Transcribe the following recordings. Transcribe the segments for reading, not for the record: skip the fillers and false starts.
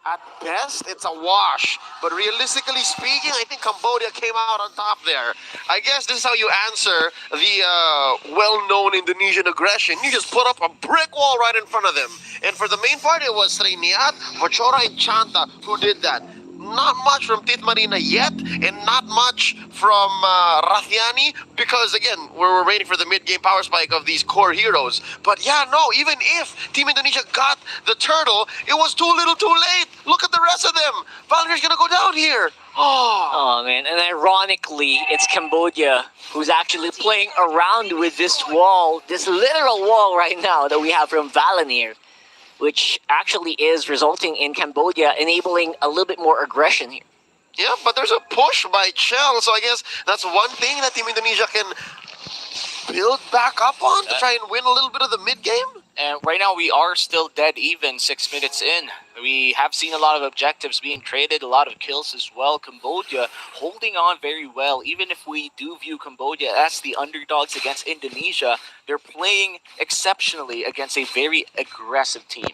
At best, it's a wash. But realistically speaking, I think Cambodia came out on top there. I guess this is how you answer the well-known Indonesian aggression. You just put up a brick wall right in front of them. And for the main part, it was Sriniat, Vachora, and Chanta who did that. Not much from Tit Marina yet, and not much from Rathiani, because again, we're waiting for the mid-game power spike of these core heroes. But yeah, no, even if Team Indonesia got the turtle, it was too little too late. Look at the rest of them. Valkyrie's gonna go down here. Oh man, and ironically, it's Cambodia who's actually playing around with this wall, this literal wall right now that we have from Valanir, which actually is resulting in Cambodia enabling a little bit more aggression here. Yeah, but there's a push by Chell, so I guess that's one thing that Team Indonesia can build back up on to try and win a little bit of the mid-game. And right now we are still dead even 6 minutes in. We have seen a lot of objectives being traded, a lot of kills as well. Cambodia holding on very well. Even if we do view Cambodia as the underdogs against Indonesia, they're playing exceptionally against a very aggressive team.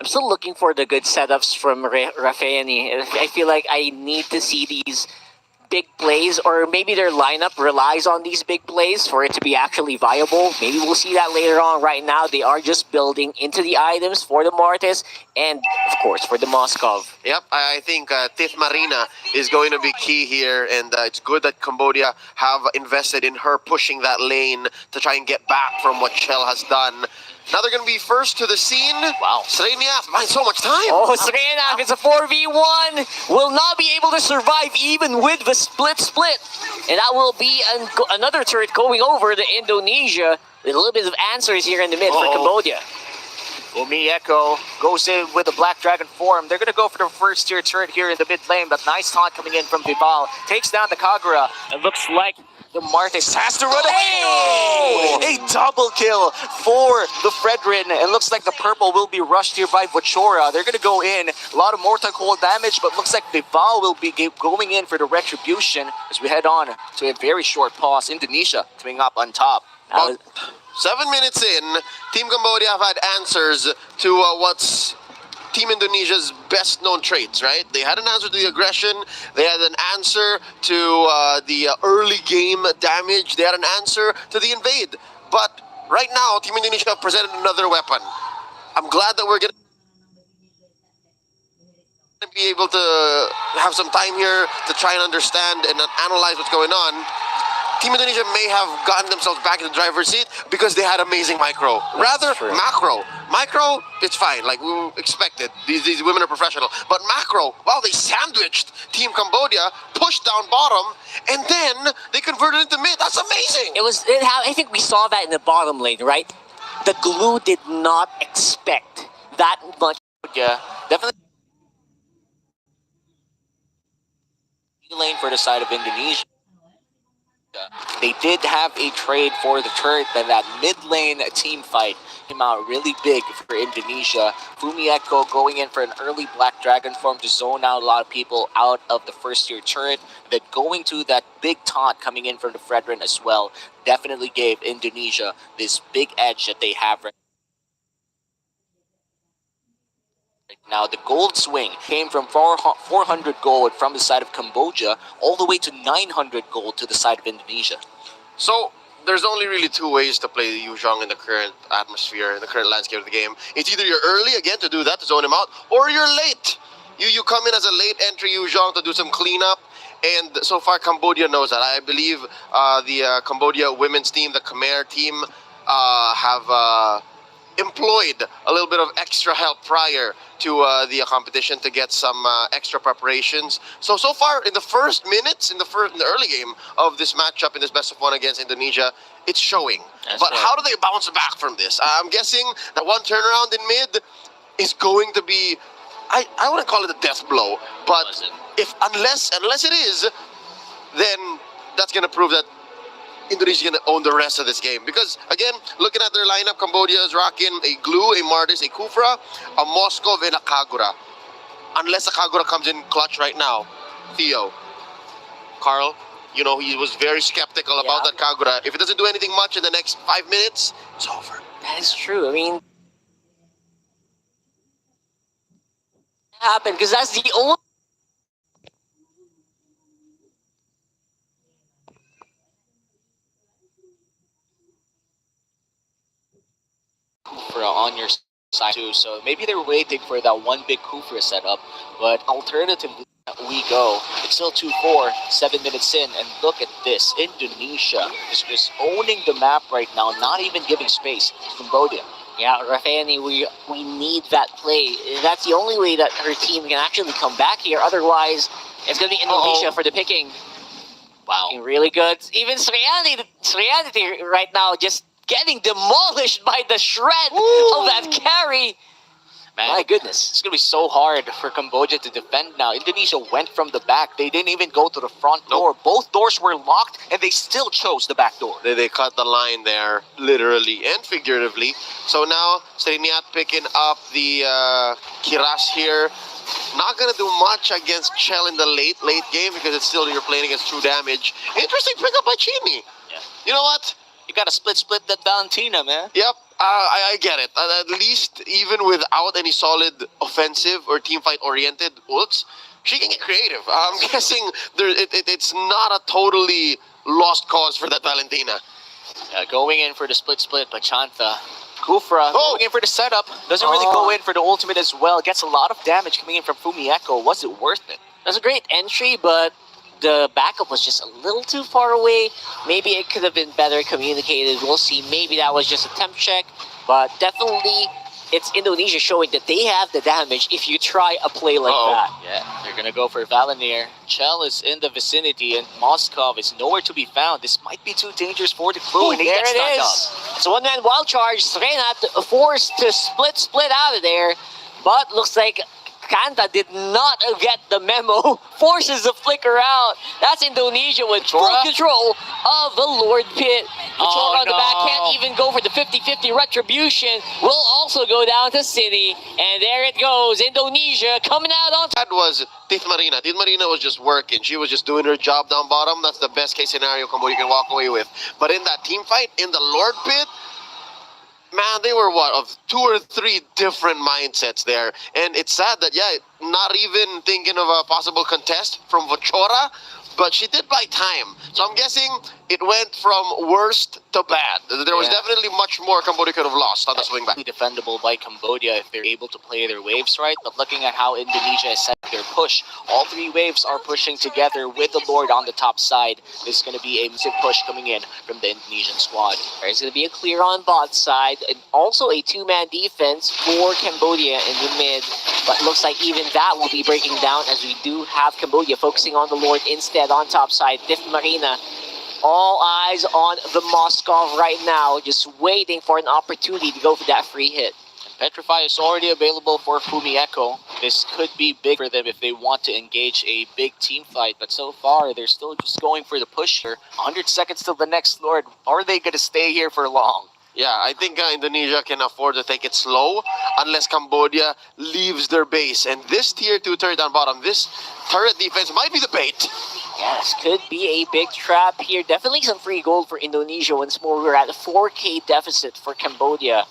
I'm still looking for the good setups from Raffaele. I feel like I need to see these big plays, or maybe their lineup relies on these big plays for it to be actually viable. Maybe we'll see that later on. Right now, they are just building into the items for the Mortis and, of course, for the Moskov. Yep, I think Tit Marina is going to be key here, and it's good that Cambodia have invested in her pushing that lane to try and get back from what Chell has done. Now they're going to be first to the scene. Wow. Sreniath buying so much time. Oh, Sreniath, it's a 4v1. Will not be able to survive even with the split. And that will be another turret going over to Indonesia. With a little bit of answers here in the mid for Cambodia. Echo goes in with the Black Dragon form. They're going to go for the first tier turret here in the mid lane, but nice taunt coming in from Vival. Takes down the Kagura. It looks like the Martis has to run away. No! A double kill for the Fredrin. It looks like the purple will be rushed here by Vachora. They're going to go in. A lot of mortal coil damage, but looks like Vival will be going in for the retribution as we head on to a very short pause. Indonesia coming up on top. 7 minutes in, Team Cambodia have had answers to what's Team Indonesia's best-known traits, right? They had an answer to the aggression. They had an answer to the early game damage. They had an answer to the invade. But right now, Team Indonesia have presented another weapon. I'm glad that we're going to be able to have some time here to try and understand and analyze what's going on. Team Indonesia may have gotten themselves back in the driver's seat because they had amazing micro. Rather, macro. Micro, it's fine. Like we expected. These women are professional. But macro, wow, they sandwiched Team Cambodia, pushed down bottom, and then they converted into mid. That's amazing. I think we saw that in the bottom lane, right? The glue did not expect that much. Yeah, definitely. Lane for the side of Indonesia. They did have a trade for the turret, but that mid-lane team fight came out really big for Indonesia. Echo going in for an early Black Dragon form to zone out a lot of people out of the first tier turret. Then going to that big taunt coming in from the Fredrin as well definitely gave Indonesia this big edge that they have right now. The gold swing came from 400 gold from the side of Cambodia all the way to 900 gold to the side of Indonesia. So there's only really two ways to play Yu Zhong in the current atmosphere, in the current landscape of the game. It's either you're early again to do that, to zone him out, or you're late. You come in as a late entry Yu Zhong to do some cleanup. And so far Cambodia knows that. I believe the Cambodia women's team, the Khmer team, have employed a little bit of extra help prior to the competition to get some extra preparations. So far in the first minutes, in the early game of this matchup, in this best of one against Indonesia, it's showing. But how do they bounce back from this? I'm guessing that one turnaround in mid is going to be, I wouldn't call it a death blow, but unless it is, then that's going to prove that Indonesia is going to own the rest of this game. Because, again, looking at their lineup, Cambodia is rocking a Glue, a Martis, a Kufra, a Moskov, and a Kagura. Unless a Kagura comes in clutch right now. Theo, Carl, you know, he was very skeptical about that Kagura. If it doesn't do anything much in the next 5 minutes, it's over. That is true. I mean, happen because that's the only. Kufra on your side too, so maybe they're waiting for that one big Kufra setup, but alternatively we go. It's still 2-4, 7 minutes in, and look at this. Indonesia is just owning the map right now, not even giving space to Cambodia. Yeah, Rafani, we need that play. That's the only way that her team can actually come back here. Otherwise, it's going to be Indonesia for the picking. Wow. Looking really good. Even Srianity right now just getting demolished by the shred of that carry. Man, My goodness. it's going to be so hard for Cambodia to defend now. Indonesia went from the back. They didn't even go to the front door. Both doors were locked, and they still chose the back door. They cut the line there, literally and figuratively. So now, Sriniat picking up the Kiras here. Not going to do much against Chell in the late game because it's still you're playing against true damage. Interesting pickup by Chini. Yeah. You know what? You got to split that Valentina, man. Yep, I get it. At least, even without any solid offensive or teamfight oriented ults, she can get creative. I'm guessing it's not a totally lost cause for that Valentina. Going in for the split by Chanta. Kufra going in for the setup. Doesn't really go in for the ultimate as well. Gets a lot of damage coming in from Fumieko. Was it worth it? That's a great entry, but the backup was just a little too far away. Maybe it could have been better communicated. We'll see. Maybe that was just a temp check, but definitely it's Indonesia showing that they have the damage if you try a play like that. Yeah, they're going to go for Valanir. Chell is in the vicinity, and Moskov is nowhere to be found. This might be too dangerous for the crew, and they There get stunned it up. is. It's a one-man wild charge. Srenat forced to split out of there, but looks like Kanta did not get the memo. Forces the flicker out. That's Indonesia with full control of the Lord Pit. Chora on the back can't even go for the 50-50 retribution. Will also go down to City. And there it goes. Indonesia coming out on top. That was Tith Marina. Tith Marina was just working. She was just doing her job down bottom. That's the best case scenario Cambodia can walk away with. But in that team fight, in the Lord Pit, man, they were of 2 or 3 different mindsets there. And it's sad that, not even thinking of a possible contest from Vochora, but she did buy time. So I'm guessing it went from worst to bad. There was definitely much more Cambodia could have lost on the swing back. Defendable by Cambodia if they're able to play their waves right, but looking at how Indonesia has set their push, all 3 waves are pushing together with the Lord on the top side. This is going to be a massive push coming in from the Indonesian squad. There's going to be a clear on bot side, and also a 2-man defense for Cambodia in the mid, but looks like even that will be breaking down as we do have Cambodia focusing on the Lord instead on top side. Diff Marina, all eyes on the Moskov right now, just waiting for an opportunity to go for that free hit. Petrify is already available for Fumieko. This could be big for them if they want to engage a big team fight, but so far they're still just going for the push here. 100 seconds till the next Lord. Are they going to stay here for long? Yeah, I think Indonesia can afford to take it slow unless Cambodia leaves their base. And this tier 2 turret down bottom, this turret defense might be the bait. Yes, could be a big trap here. Definitely some free gold for Indonesia. Once more, we're at a 4K deficit for Cambodia.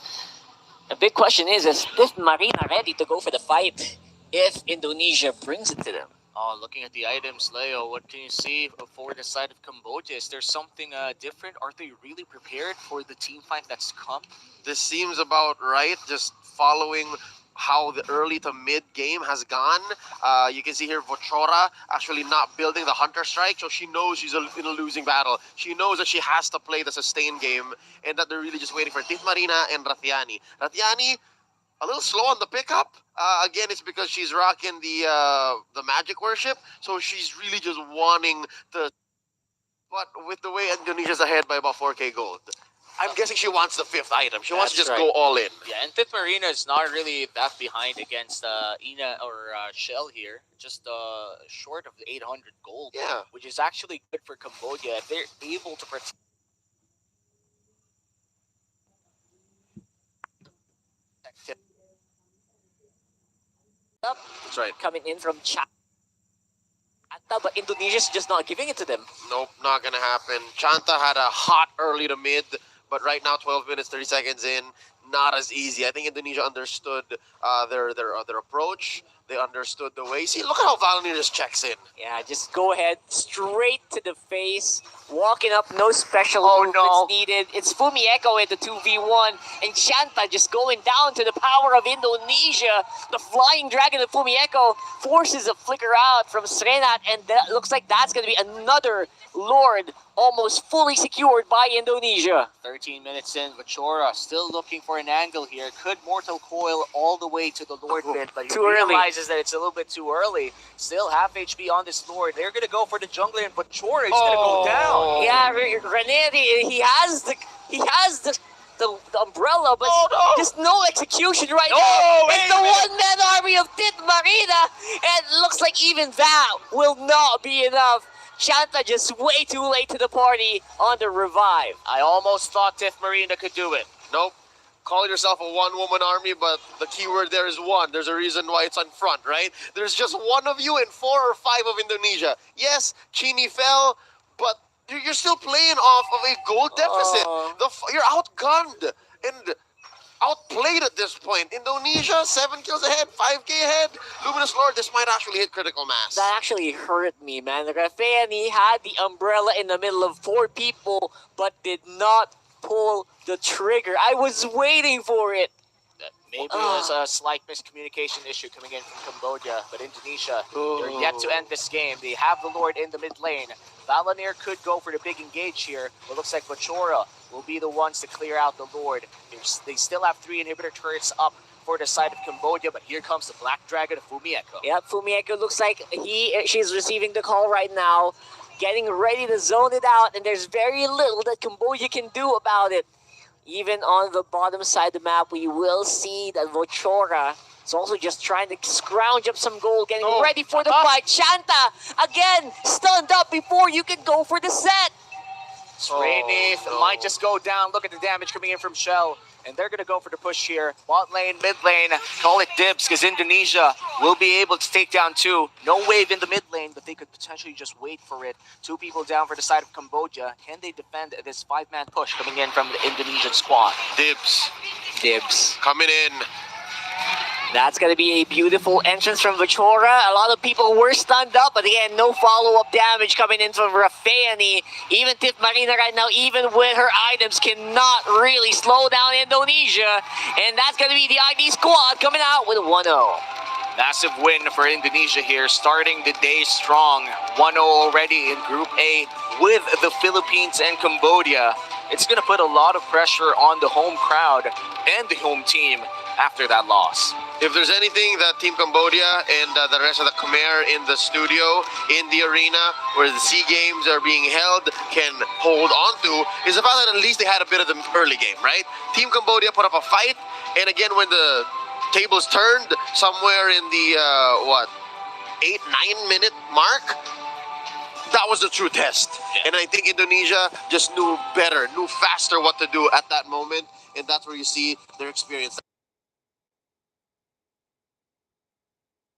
The big question is Diff Marina ready to go for the fight if Indonesia brings it to them? Oh, looking at the items, Leo, what can you see for the side of Cambodia? Is there something different? Are they really prepared for the team fight that's come? This seems about right, just following how the early to mid game has gone. You can see here Vochora actually not building the Hunter Strike, so she knows she's in a losing battle. She knows that she has to play the sustain game, and that they're really just waiting for Tith Marina and Ratiani. Ratiani, a little slow on the pickup. Again, it's because she's rocking the magic worship, so she's really just wanting to. But with the way Indonesia's ahead by about 4K gold, I'm guessing she wants the 5th item. She wants to just go all in. Yeah, and Tith Marina is not really that behind against Ina or Shell here. Just short of the 800 gold, which is actually good for Cambodia. If they're able to protect. That's right. Coming in from Chanta, but Indonesia's just not giving it to them. Nope, not gonna happen. Chanta had a hot early to mid, but right now 12 minutes 30 seconds in, not as easy. I think Indonesia understood their approach. They understood the way. See, look at how Valonir just checks in. Yeah, just go ahead, straight to the face, walking up, no special Oh, movements no. needed. It's Fumieko in the 2v1, and Shanta just going down to the power of Indonesia. The Flying Dragon of Fumieko forces a flicker out from Srenat, and that looks like that's going to be another Lord almost fully secured by Indonesia. 13 minutes in, Vachora still looking for an angle here. Could Mortal Coil all the way to the Lord bit, but he Too early. realizes that it's a little bit too early. Still half HP on this Lord. They're going to go for the jungler, and Vachora is going to go down. Yeah, Ranieri, he has the umbrella, but Oh, no. just no execution right No, now. wait It's a the minute. one-man army of Tit Marina, and it looks like even that will not be enough. Shanta just way too late to the party on the revive. I almost thought Tiff Marina could do it. Nope. Call yourself a one-woman army, but the key word there is one. There's a reason why it's on front, right? There's just one of you and 4 or 5 of Indonesia. Yes, Chini fell, but you're still playing off of a goal deficit. You're outgunned and outplayed at this point. Indonesia, 7 kills ahead, 5k ahead. Luminous Lord, this might actually hit critical mass. That actually hurt me, man. Rafeani had the umbrella in the middle of 4 people, but did not pull the trigger. I was waiting for it. Maybe it was a slight miscommunication issue coming in from Cambodia, but Indonesia, they're yet to end this game. They have the Lord in the mid lane. Valonir could go for the big engage here, but looks like Vachora will be the ones to clear out the Lord. They still have 3 inhibitor turrets up for the side of Cambodia, but here comes the Black Dragon of Fumieko. Yep, Fumieko looks like she's receiving the call right now, getting ready to zone it out, and there's very little that Cambodia can do about it. Even on the bottom side of the map, we will see that Vachora is also just trying to scrounge up some gold, getting ready for the fight. Shanta, again, stunned up before you can go for the set. Sreni might just go down. Look at the damage coming in from Shell. And they're going to go for the push here. Bot lane, mid lane, call it dibs, because Indonesia will be able to take down 2. No wave in the mid lane, but they could potentially just wait for it. 2 people down for the side of Cambodia. Can they defend this 5-man push coming in from the Indonesian squad? Dibs. Dibs. Coming in. That's going to be a beautiful entrance from Vachora. A lot of people were stunned up, but again, no follow-up damage coming in from Rafeani. Even Tiff Marina right now, even with her items, cannot really slow down Indonesia. And that's going to be the ID squad coming out with 1-0. Massive win for Indonesia here, starting the day strong. 1-0 already in Group A with the Philippines and Cambodia. It's going to put a lot of pressure on the home crowd and the home team after that loss. If there's anything that Team Cambodia and the rest of the Khmer in the studio, in the arena, where the SeaGames are being held, can hold on to, is the fact that at least they had a bit of the early game, right? Team Cambodia put up a fight, and again, when the tables turned, somewhere in the, 8-9 minute mark, that was the true test. And I think Indonesia just knew better, knew faster what to do at that moment, and that's where you see their experience.